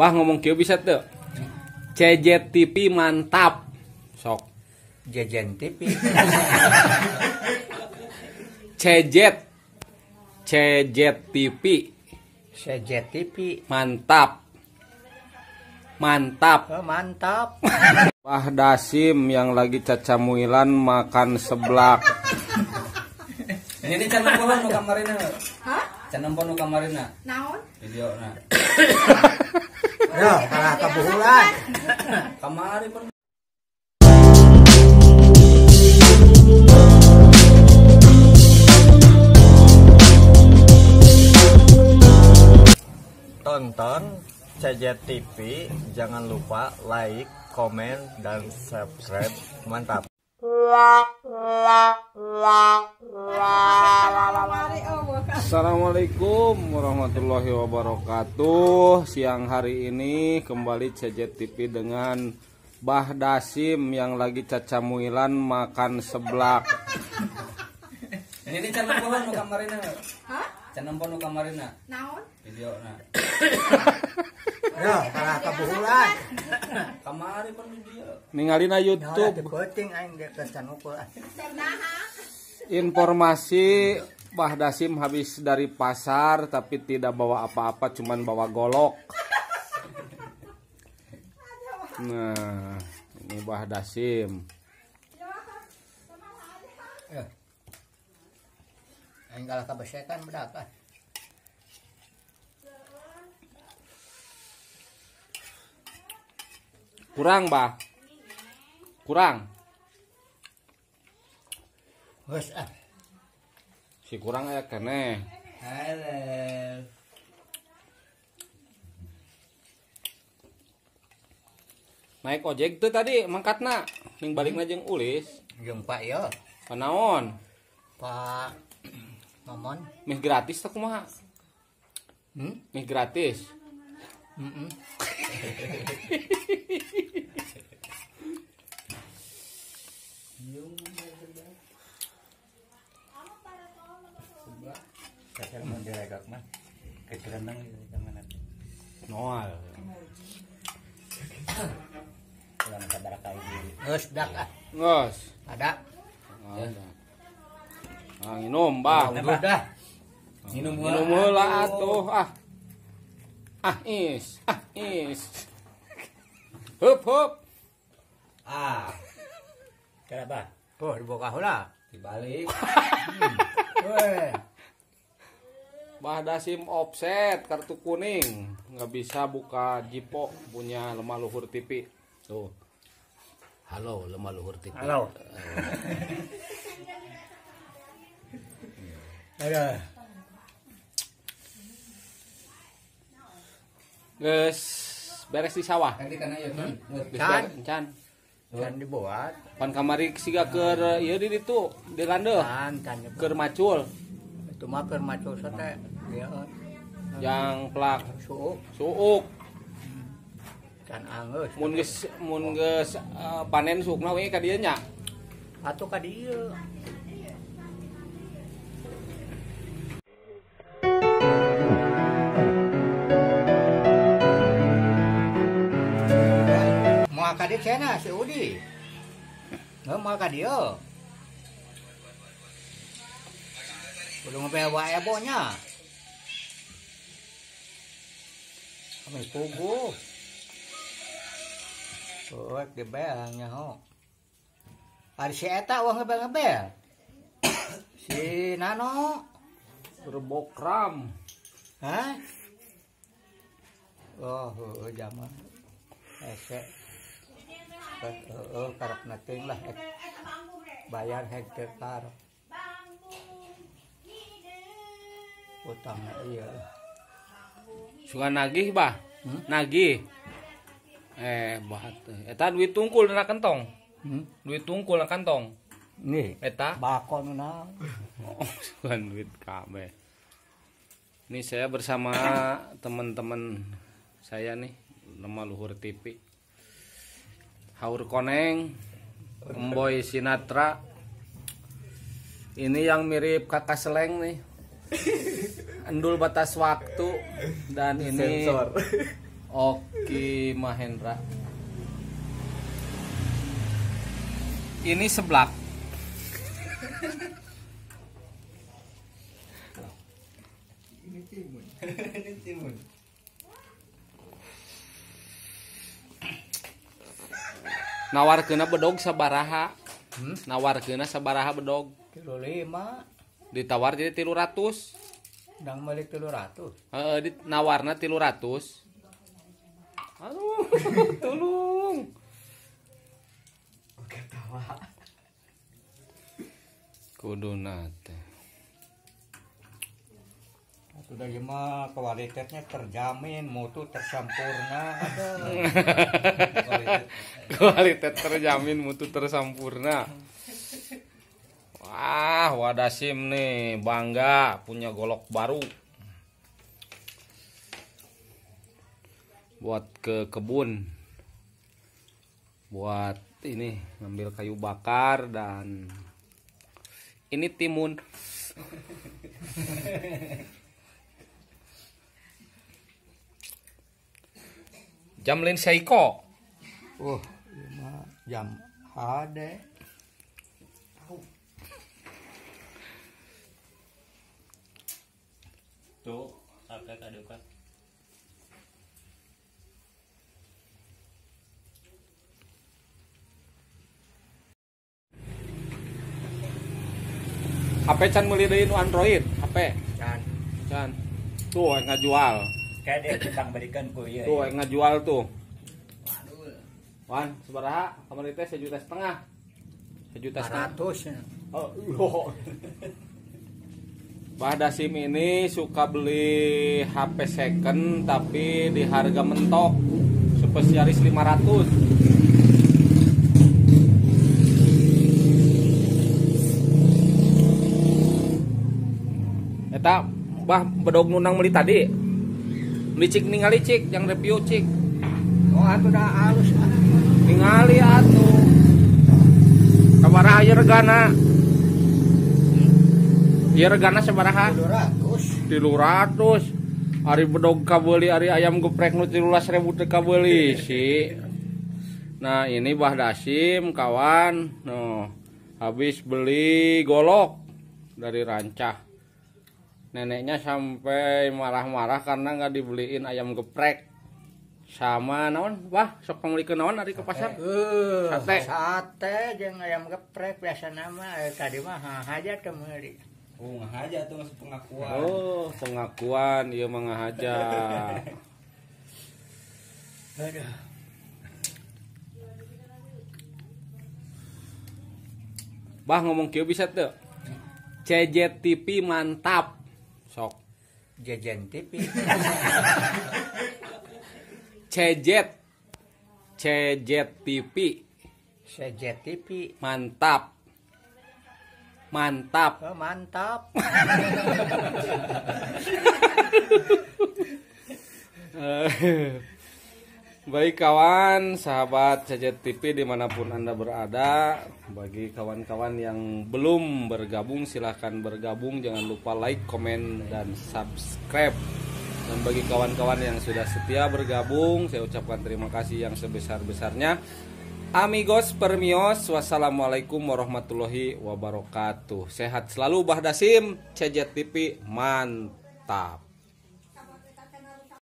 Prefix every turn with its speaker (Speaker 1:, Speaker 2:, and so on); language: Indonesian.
Speaker 1: Bah ngomong kieu bisa tuh. CJ TV mantap. Sok.
Speaker 2: Jajan TV.
Speaker 1: CJ TV.
Speaker 2: CJ TV.
Speaker 1: Mantap. Mantap.
Speaker 2: Oh, mantap.
Speaker 1: Bah Dasim yang lagi cacamuilan makan seblak.
Speaker 3: Ini can nempohan nu kamarina.
Speaker 4: Hah?
Speaker 3: Can nempon nu kamarina.
Speaker 4: Naon?
Speaker 3: Videona.
Speaker 2: Yo, kalah kebuhulan.
Speaker 3: Kamari pun.
Speaker 5: Tonton CJ TV, jangan lupa like, komen, dan subscribe. Mantap.
Speaker 1: Assalamualaikum warahmatullahi wabarakatuh. Siang hari ini kembali CJ TV dengan Bah Dasim yang lagi cacamuilan makan seblak.
Speaker 3: Ini can nempohan nu kamarina.
Speaker 4: Hah?
Speaker 3: Can nempon nu kamarina.
Speaker 4: Naon?
Speaker 3: Videona.
Speaker 2: Yo, kalah kebuhulan.
Speaker 3: Kamari pun video.
Speaker 1: Ningalina YouTube.
Speaker 2: Penting aing ge kesan ukur.
Speaker 1: Informasi Bah Dasim habis dari pasar tapi tidak bawa apa-apa, cuman bawa golok. Nah, ini Bah Dasim.
Speaker 2: Aing kalah kebesekan bedak.
Speaker 1: Kurang, Bah. Kurang.
Speaker 2: Geus
Speaker 1: Si kurang aya keneh.
Speaker 2: Halo.
Speaker 1: Naik ojek tuh tadi mangkatna, ning balikna jeung Ulis.
Speaker 2: Jeung Pak yo,
Speaker 1: Panaon?
Speaker 2: Pak Momon.
Speaker 1: Mih gratis teh kumaha?
Speaker 2: Hmm?
Speaker 1: Mih gratis.
Speaker 2: Heeh.
Speaker 5: Kasar mau diregak mah. Kecerendang jangan nanti.
Speaker 1: Noal.
Speaker 5: Jangan sabar kali diri.
Speaker 2: Geus dak
Speaker 1: Ngos.
Speaker 2: ada.
Speaker 1: Ada. Ah, minum, Bah.
Speaker 2: Udah.
Speaker 3: Minum
Speaker 1: Minum heula atuh. Is. Hup.
Speaker 3: Ah,
Speaker 2: Kenapa? Oh, dibuka heula.
Speaker 3: dibalik.
Speaker 2: Weh.
Speaker 1: Bah Dasim offset kartu kuning, nggak bisa buka Jipo punya Lemah Luhur TV. Tuh. Halo Lemah Luhur TV.
Speaker 2: Halo. Ada.
Speaker 1: Geus beres di sawah.
Speaker 3: Nanti kana ieu kan.
Speaker 1: Geus
Speaker 2: Can.
Speaker 1: beres, can.
Speaker 2: Can dibuat.
Speaker 1: Pan kamari siga keur ieu di ditu, di landeuh.
Speaker 2: Can dibuat.
Speaker 1: Keur macul
Speaker 2: Itu mah keur macul teh. Ya.
Speaker 1: yang plak
Speaker 2: Suuk. Can angeus.
Speaker 1: mun geus panen suukna we ka dieu nya.
Speaker 2: Atuh ka dieu. Moal ka dieu cenah si Udi. Moal ka dieu. Kudu ngabel wae bonya. Kami pugu. Oh, gebelnya ho. Ari si eta wah ngebel-ngebel. Si Nano.
Speaker 1: Berbokram.
Speaker 2: Hah? Oh, zaman. Ese. Karep nating lah. Bayar hektar. Utangnya iya.
Speaker 1: Suka nagih, Bah. Nagih. Bahat. Eta duit tungkul na kantong. Duit tungkul na kantong.
Speaker 2: Nih,
Speaker 1: Eta
Speaker 2: bakon na.
Speaker 1: bukan duit kabeh. Ini saya bersama teman-teman saya nih, Lemah Luhur TV. Haur Koneng, Emboy Sinatra. Ini yang mirip Kakak Seleng nih. Endul batas waktu dan ini Oki Mahendra. Ini seblak.
Speaker 5: Ini timun.
Speaker 1: Nawarkeuna bedog sabaraha? Nawarkeuna sabaraha bedog?
Speaker 2: 5
Speaker 1: Ditawar jadi 300.
Speaker 2: dang balik 300.
Speaker 1: Nawarna 300. Aduh, tolong.
Speaker 5: Oke tawa.
Speaker 1: Kuduna teh.
Speaker 2: Sudah mah kualitasnya terjamin, mutu tersampurna.
Speaker 1: Kualitas terjamin, mutu tersampurna. Wah, Wadasim nih bangga punya golok baru. Buat ke kebun. Buat ini ngambil kayu bakar dan ini timun. Jamlin Seiko.
Speaker 2: Jam HD.
Speaker 5: Tuh, sampai kadukan.
Speaker 1: HP can meuli deui nu Android, HP.
Speaker 2: Can.
Speaker 1: Tuh yang ngajual.
Speaker 5: Kayak dia tentang berikan ku ieu.
Speaker 1: Tuh yang ngajual tuh. Wan, sabaraha? Kamari teh 1,5 juta. 1,5 juta.
Speaker 2: 100.
Speaker 1: Oh. Wadasim ini suka beli HP second tapi di harga mentok. Spesialis 500. Eta bah bedog nunang meuli tadi. Licik ningali cik, yang review cik.
Speaker 2: Oh, atuh dah halus.
Speaker 1: Ningali atuh. Sabaraha ieu regana? Ieu regana sabaraha?
Speaker 2: 200.
Speaker 1: 300. Ari bedog kabeuli, ari ayam geprek nu 13.000 teh kabeuli sih. Nah, ini Bahdasim kawan. Noh, habis beli golok dari Rancah. Neneknya sampai marah-marah karena nggak dibeliin ayam geprek sama naon wah sok pamulikeun naon ari ke pasar
Speaker 2: Sate jeung ayam geprek biasa nama tadi mah haja teu meuli.
Speaker 3: Oh, ngahaja tuh masuk pengakuan.
Speaker 1: oh pengakuan ieu mah ngahaja.
Speaker 2: Aduh.
Speaker 1: Bah ngomong kieu bisa teu CJTV mantap sok
Speaker 2: Jejen TV.
Speaker 1: CJTV
Speaker 2: CJTV.
Speaker 1: mantap
Speaker 2: Oh, mantap.
Speaker 1: Baik kawan, sahabat CJTV dimanapun Anda berada. Bagi kawan-kawan yang belum bergabung, silahkan bergabung. Jangan lupa like, komen, dan subscribe. Dan bagi kawan-kawan yang sudah setia bergabung, saya ucapkan terima kasih yang sebesar-besarnya. Amigos permios, wassalamualaikum warahmatullahi wabarakatuh. Sehat selalu Bahdasim, CJTV mantap.